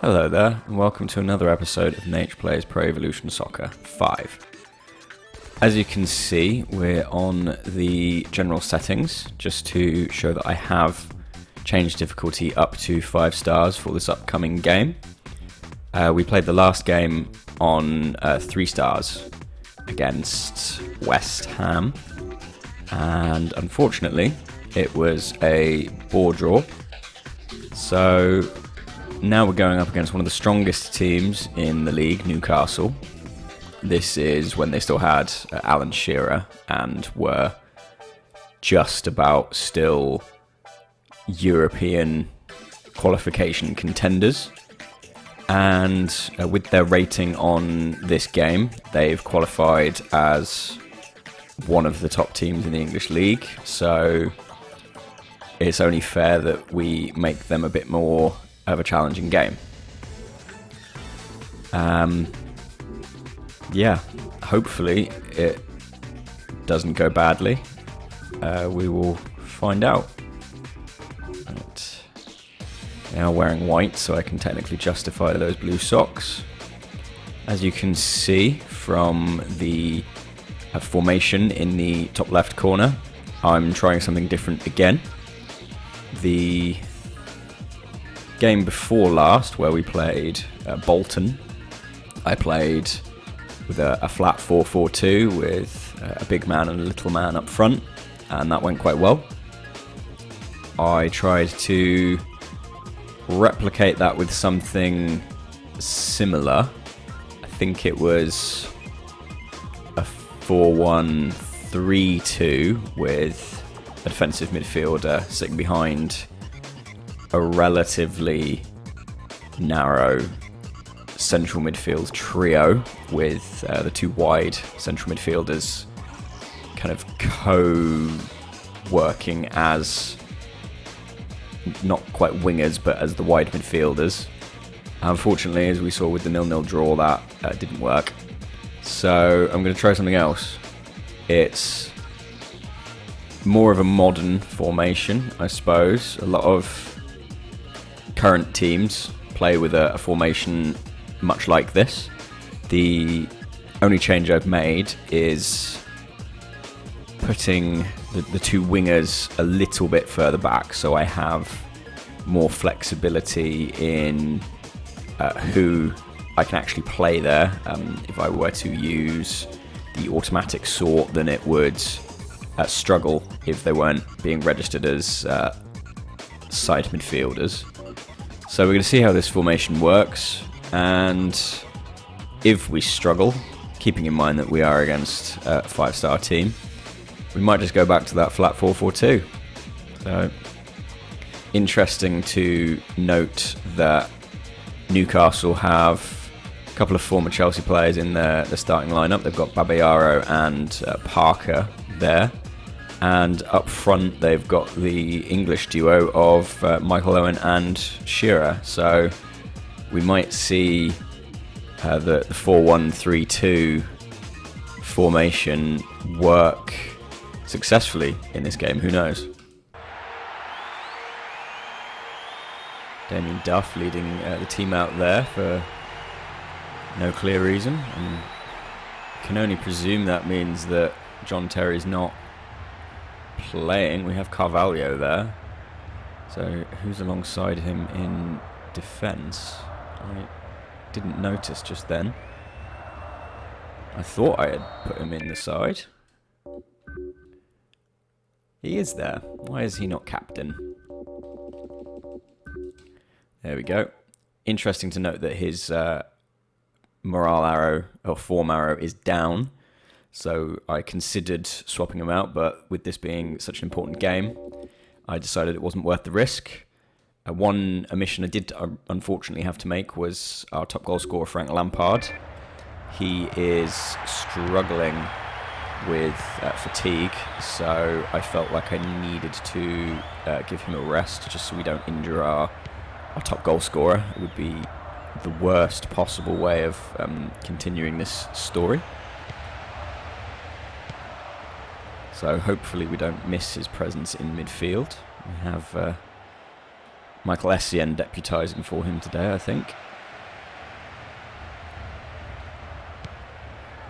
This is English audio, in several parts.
Hello there, and welcome to another episode of NaitchPlays Pro Evolution Soccer 5. As you can see, we're on the general settings, just to show that I have changed difficulty up to 5 stars for this upcoming game. We played the last game on 3 stars against West Ham, and unfortunately it was a bore draw. So now we're going up against one of the strongest teams in the league, Newcastle. This is when they still had Alan Shearer and were just about still European qualification contenders. And with their rating on this game, they've qualified as one of the top teams in the English league. So it's only fair that we make them a bit more of a challenging game. Yeah, hopefully it doesn't go badly. We will find out. They are wearing white, so I can technically justify those blue socks. As you can see from the formation in the top left corner, I'm trying something different again. The game before last, where we played Bolton, I played with a flat 4-4-2 with a big man and a little man up front, and that went quite well. I tried to replicate that with something similar. I think it was a 4-1-3-2 with a defensive midfielder sitting behind a relatively narrow central midfield trio with the 2 wide central midfielders kind of co-working as not quite wingers but as the wide midfielders. Unfortunately, as we saw with the 0-0 draw, that didn't work. So I'm going to try something else. It's more of a modern formation, I suppose. A lot of current teams play with a formation much like this. The only change I've made is putting the 2 wingers a little bit further back, so I have more flexibility in who I can actually play there. If I were to use the automatic sort, then it would struggle if they weren't being registered as side midfielders. So we're going to see how this formation works, and if we struggle, keeping in mind that we are against a 5-star team, we might just go back to that flat 4-4-2. So interesting to note that Newcastle have a couple of former Chelsea players in their starting lineup. They've got Babayaro and Parker there. And up front, they've got the English duo of Michael Owen and Shearer. So we might see the 4-1-3-2 formation work successfully in this game. Who knows? Damien Duff leading the team out there for no clear reason. And can only presume that means that John Terry's not playing. We have Carvalho there, so who's alongside him in defence? I didn't notice just then. I thought I had put him in the side. He is there. Why is he not captain? There we go. Interesting to note that his morale arrow or form arrow is down. So I considered swapping him out, but with this being such an important game, I decided it wasn't worth the risk. One omission I did unfortunately have to make was our top goal scorer, Frank Lampard. He is struggling with fatigue, so I felt like I needed to give him a rest just so we don't injure our top goal scorer. It would be the worst possible way of continuing this story. So hopefully we don't miss his presence in midfield. We have Michael Essien deputising for him today, I think.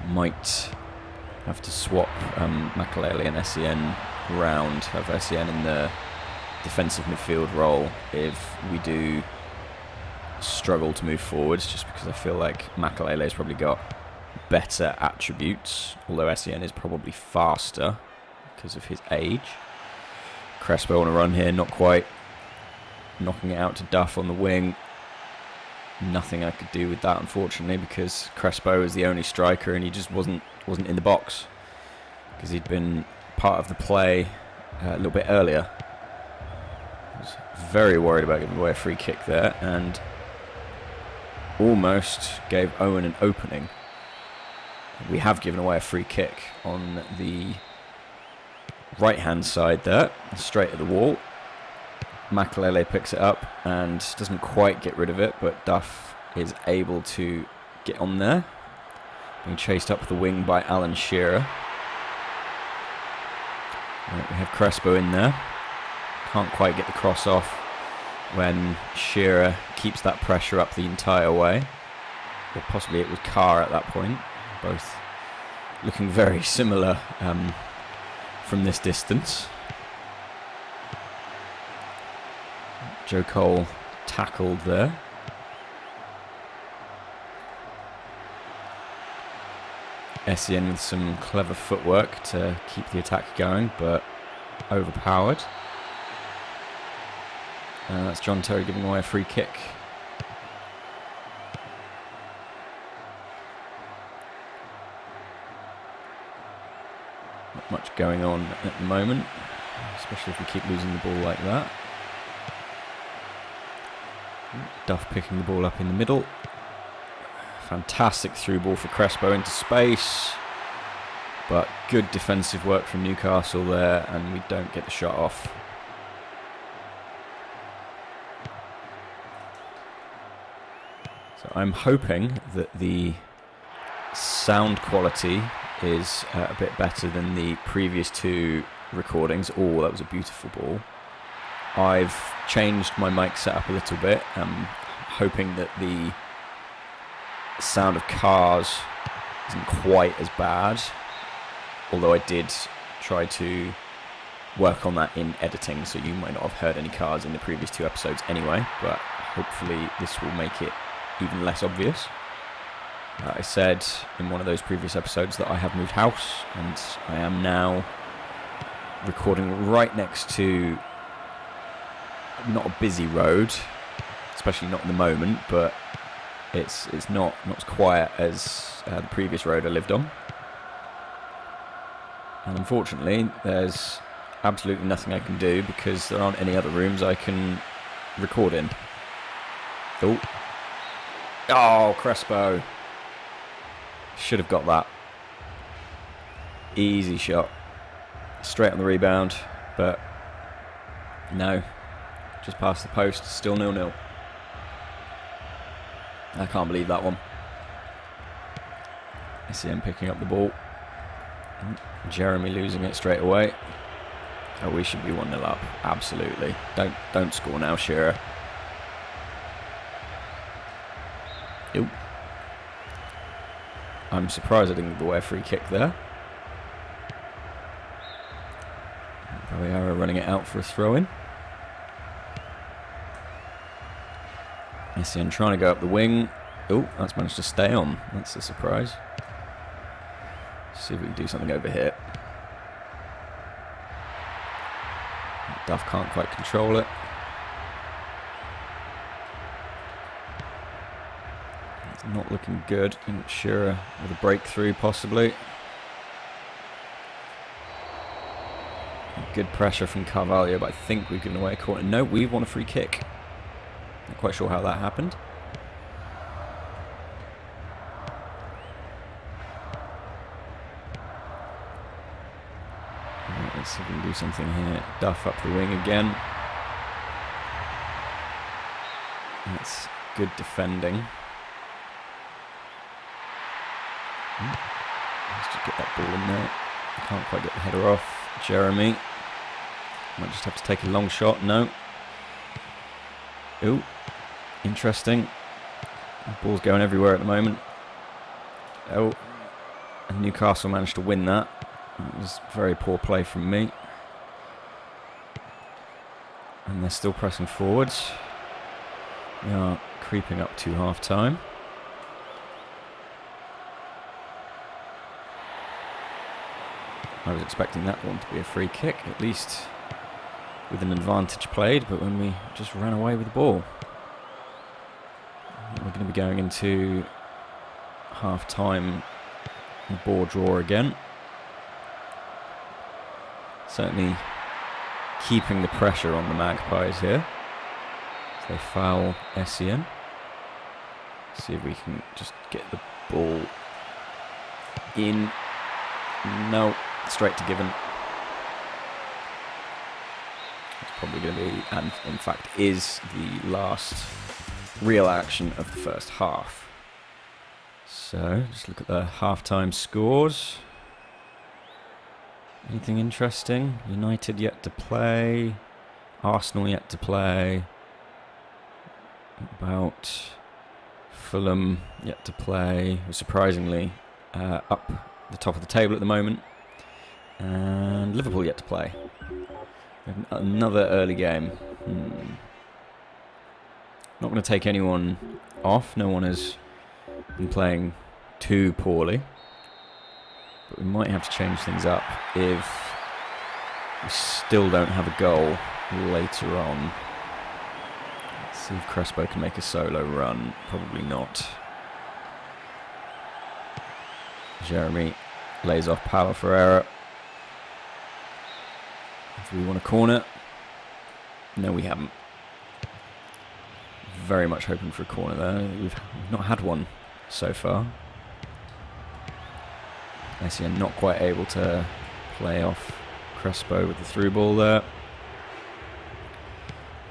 Might have to swap Makalele and SEN round, have SEN in the defensive midfield role if we do struggle to move forwards, just because I feel like Makalele's probably got better attributes, although SEN is probably faster because of his age. Crespo on a run here, not quite. Knocking it out to Duff on the wing. Nothing I could do with that, unfortunately, because Crespo is the only striker and he just wasn't in the box because he'd been part of the play a little bit earlier. I was very worried about giving away a free kick there and almost gave Owen an opening. We have given away a free kick on the right-hand side there, straight at the wall. Makalele picks it up and doesn't quite get rid of it, but Duff is able to get on there. Being chased up the wing by Alan Shearer. Right, we have Crespo in there. Can't quite get the cross off when Shearer keeps that pressure up the entire way. Or possibly it was Carr at that point. Both looking very similar from this distance. Joe Cole tackled there. SEN with some clever footwork to keep the attack going, but overpowered. And that's John Terry giving away a free kick. Not much going on at the moment, especially if we keep losing the ball like that. Duff picking the ball up in the middle. Fantastic through ball for Crespo into space. But good defensive work from Newcastle there, and we don't get the shot off. So I'm hoping that the sound quality is a bit better than the previous two recordings. Oh, that was a beautiful ball. I've changed my mic setup a little bit, hoping that the sound of cars isn't quite as bad, although I did try to work on that in editing, so you might not have heard any cars in the previous two episodes anyway, but hopefully this will make it even less obvious. I said in one of those previous episodes that I have moved house, and I am now recording right next to not a busy road, especially not in the moment, but it's not as quiet as the previous road I lived on. And unfortunately, there's absolutely nothing I can do because there aren't any other rooms I can record in. Oh, Crespo. Should have got that. Easy shot. Straight on the rebound, but no. Just past the post, still 0-0. I can't believe that one. SEN picking up the ball. Jeremy losing it straight away. Oh, we should be 1-0 up. Absolutely. Don't score now, Shearer. Ew. I'm surprised I didn't give away a free kick there. We are running it out for a throw-in. SEN trying to go up the wing. Oh, that's managed to stay on. That's a surprise. See if we can do something over here. Duff can't quite control it. It's not looking good. And Shearer with a breakthrough possibly. Good pressure from Carvalho, but I think we've given away a corner. No, we've won a free kick. Not quite sure how that happened. Right, let's see if we can do something here. Duff up the wing again. That's good defending. Let's just get that ball in there. Can't quite get the header off. Jeremy. Might just have to take a long shot. No. Ooh. Interesting. The ball's going everywhere at the moment. Oh. And Newcastle managed to win that. It was very poor play from me. And they're still pressing forwards. We are creeping up to half-time. I was expecting that one to be a free kick, at least with an advantage played, but when we just ran away with the ball. We're going to be going into half-time ball draw again. Certainly keeping the pressure on the Magpies here. So they foul Essien. See if we can just get the ball in. No, straight to Given. It's probably going to be, and in fact is, the last real action of the first half. So, just look at the half-time scores. Anything interesting? United yet to play. Arsenal yet to play. About Fulham yet to play. Surprisingly, up the top of the table at the moment. And Liverpool yet to play. We have another early game. Not going to take anyone off. No one has been playing too poorly. But we might have to change things up if we still don't have a goal later on. Let's see if Crespo can make a solo run. Probably not. Jeremy lays off Paulo Ferreira. Do we want a corner? No, we haven't. Very much hoping for a corner there. We've not had one so far. Essien not quite able to play off Crespo with the through ball there.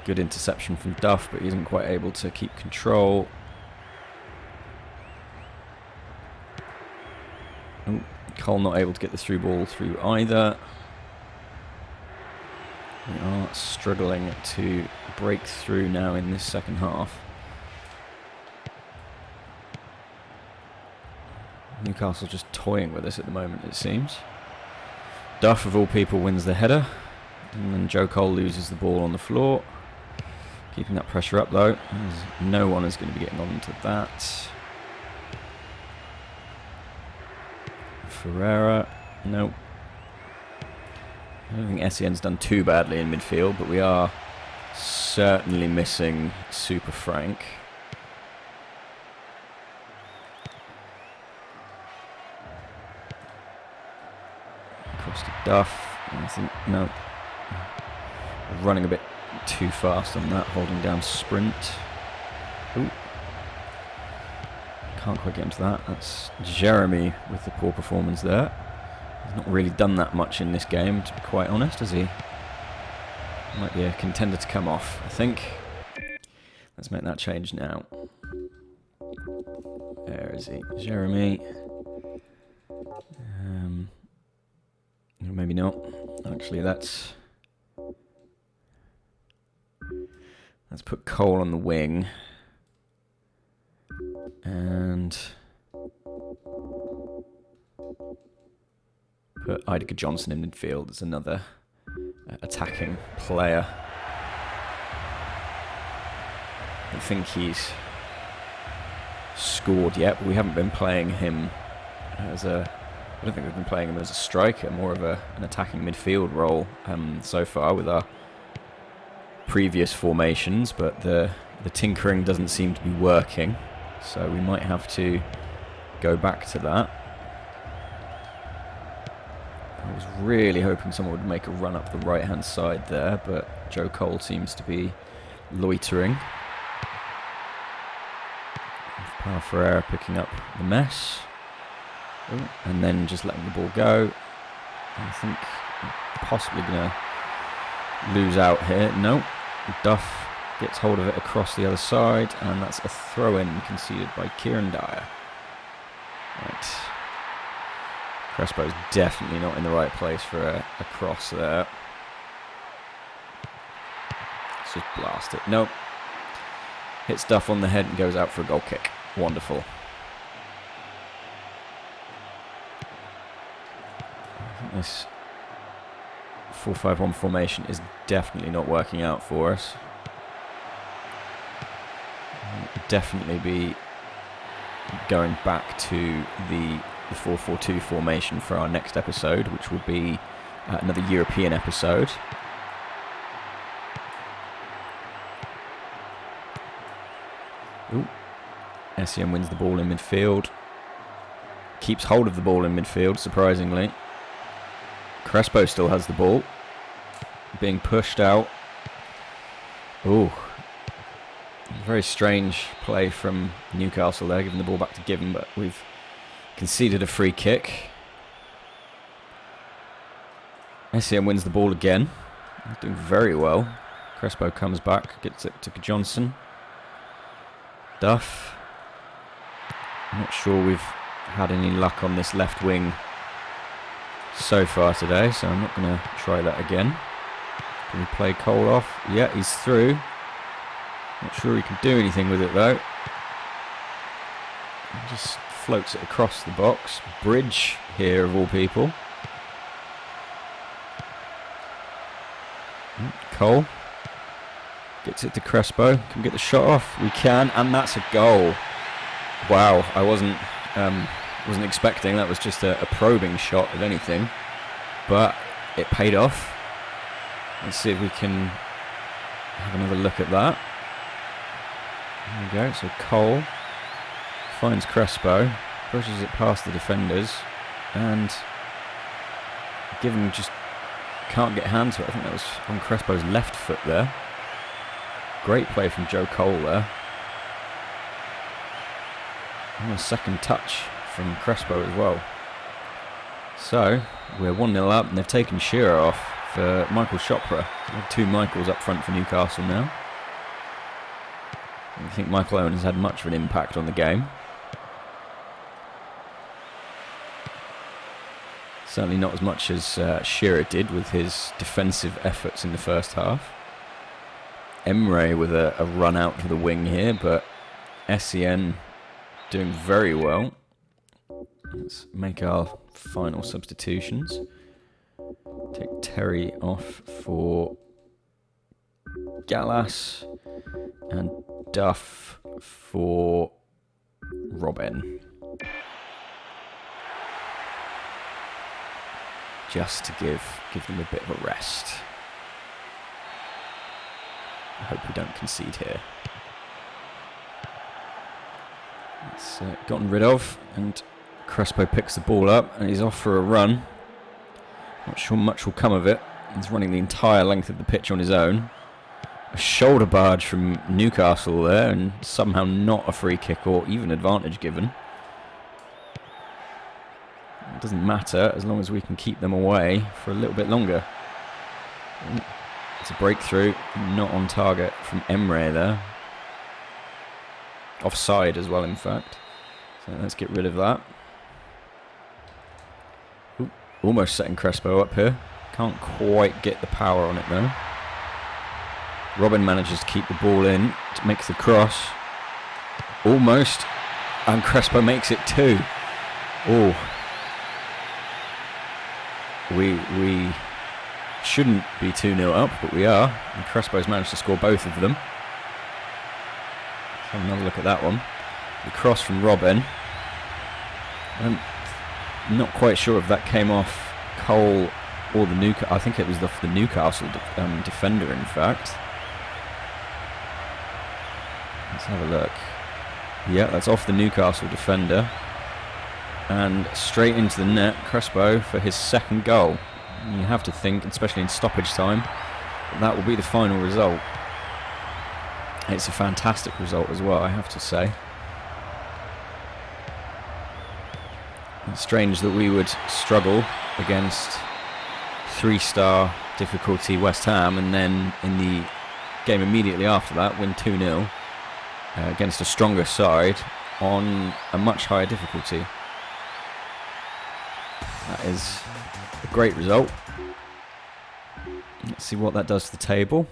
Good interception from Duff, but he isn't quite able to keep control. Oh, Cole not able to get the through ball through either. We are struggling to break through now in this second half. Newcastle just toying with us at the moment, it seems. Duff, of all people, wins the header. And then Joe Cole loses the ball on the floor. Keeping that pressure up, though. No one is going to be getting on to that. Ferreira. Nope. I don't think Essien's done too badly in midfield, but we are certainly missing Super Frank. Across to Duff. I think, no. Running a bit too fast on that, holding down sprint. Ooh. Can't quite get into that. That's Jeremy with the poor performance there. He's not really done that much in this game, to be quite honest, has he? Might be a contender to come off, I think. Let's make that change now. There is he? Jeremy. Maybe not. Actually, let's put Cole on the wing. And put Idika Johnson in midfield as another attacking player. I think he's scored yet, but we haven't been playing him as a... I don't think we've been playing him as a striker, more of an attacking midfield role so far with our previous formations, but the tinkering doesn't seem to be working, so we might have to go back to that. I was really hoping someone would make a run up the right-hand side there, but Joe Cole seems to be loitering. Paulo Ferreira picking up the mess. Ooh, and then just letting the ball go. I think possibly going to lose out here. No. Duff gets hold of it across the other side, and that's a throw-in conceded by Kieran Dyer. Right. Crespo's definitely not in the right place for a cross there. Let's just blast it. Nope. Hits Duff on the head and goes out for a goal kick. Wonderful. this 4-5-1 formation is definitely not working out for us. We'll definitely be going back to the 4-4-2 formation for our next episode, which will be another European episode. Ooh. SEM wins the ball in midfield. Keeps hold of the ball in midfield, surprisingly. Crespo still has the ball. Being pushed out. Ooh. Very strange play from Newcastle there, giving the ball back to Given, but we've conceded a free kick. SEM wins the ball again. He's doing very well. Crespo comes back, gets it to Johnson. Duff. I'm not sure we've had any luck on this left wing so far today, so I'm not going to try that again. Can we play Cole off? Yeah, he's through. Not sure he can do anything with it though. He just floats it across the box. Bridge here of all people. Cole gets it to Crespo. Can we get the shot off? We can, and that's a goal. Wow, I wasn't expecting. That was just a probing shot, if anything, but it paid off. Let's see if we can have another look at that. There we go. So Cole finds Crespo, pushes it past the defenders, and Given just can't get hands to it. I think that was on Crespo's left foot there. Great play from Joe Cole there. And a second touch from Crespo as well. So we're 1-0 up, and they've taken Shearer off for Michael Chopra. We have two Michaels up front for Newcastle now. I don't think Michael Owen has had much of an impact on the game. Certainly not as much as Shearer did with his defensive efforts in the first half. Emre with a run out to the wing here, but SEN doing very well. Let's make our final substitutions. Take Terry off for Gallas and Duff for Robin. Just to give them a bit of a rest. I hope we don't concede here. It's gotten rid of, and Crespo picks the ball up and he's off for a run. Not sure much will come of it. He's running the entire length of the pitch on his own. A shoulder barge from Newcastle there, and somehow not a free kick or even advantage given. It doesn't matter as long as we can keep them away for a little bit longer. It's a breakthrough, not on target from Emre there. Offside as well, in fact. So let's get rid of that. Ooh, almost setting Crespo up here. Can't quite get the power on it though. Robin manages to keep the ball in, makes the cross. Almost. And Crespo makes it too. Oh. We shouldn't be 2-0 up, but we are. And Crespo's managed to score both of them. Let's have another look at that one. The cross from Robin. I'm not quite sure if that came off Cole or the Newcastle. I think it was the Newcastle defender, in fact. Let's have a look. Yeah, that's off the Newcastle defender. And straight into the net, Crespo for his second goal. And you have to think, especially in stoppage time, that will be the final result. It's a fantastic result as well, I have to say. It's strange that we would struggle against 3-star difficulty West Ham, and then in the game immediately after that win 2-0 against a stronger side on a much higher difficulty. That is a great result. Let's see what that does to the table.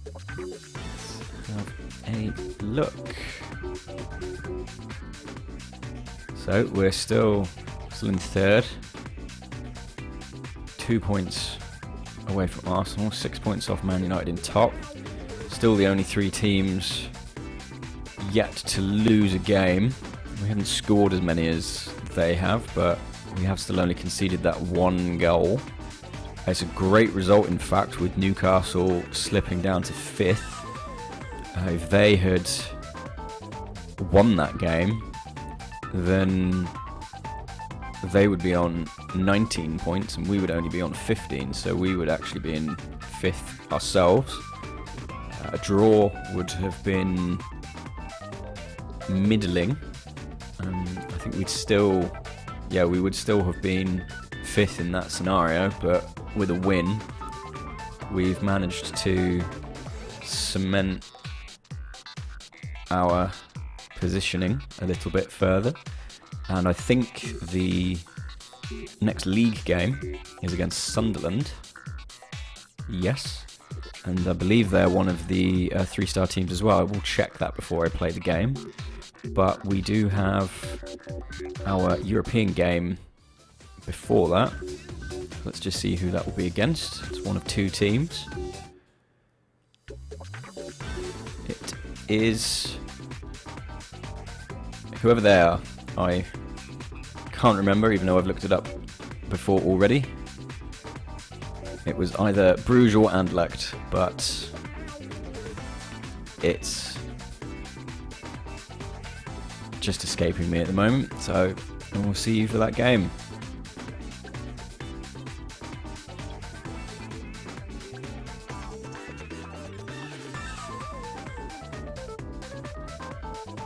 Let's have a look. So we're still Still in third. 2 points away from Arsenal. 6 points off Man United in top. Still the only 3 teams yet to lose a game. We haven't scored as many as they have, but we have still only conceded that 1 goal. It's a great result, in fact, with Newcastle slipping down to 5th. If they had won that game, then they would be on 19 points and we would only be on 15, so we would actually be in 5th ourselves. A draw would have been middling. I think we would still have been 5th in that scenario, but with a win, we've managed to cement our positioning a little bit further. And I think the next league game is against Sunderland. Yes. And I believe they're one of the 3-star teams as well. I will check that before I play the game. But we do have our European game before that. Let's just see who that will be against. It's one of 2 teams. It is whoever they are. I can't remember, even though I've looked it up before already. It was either Bruges or Anderlecht, but it's just escaping me at the moment. So we'll see you for that game.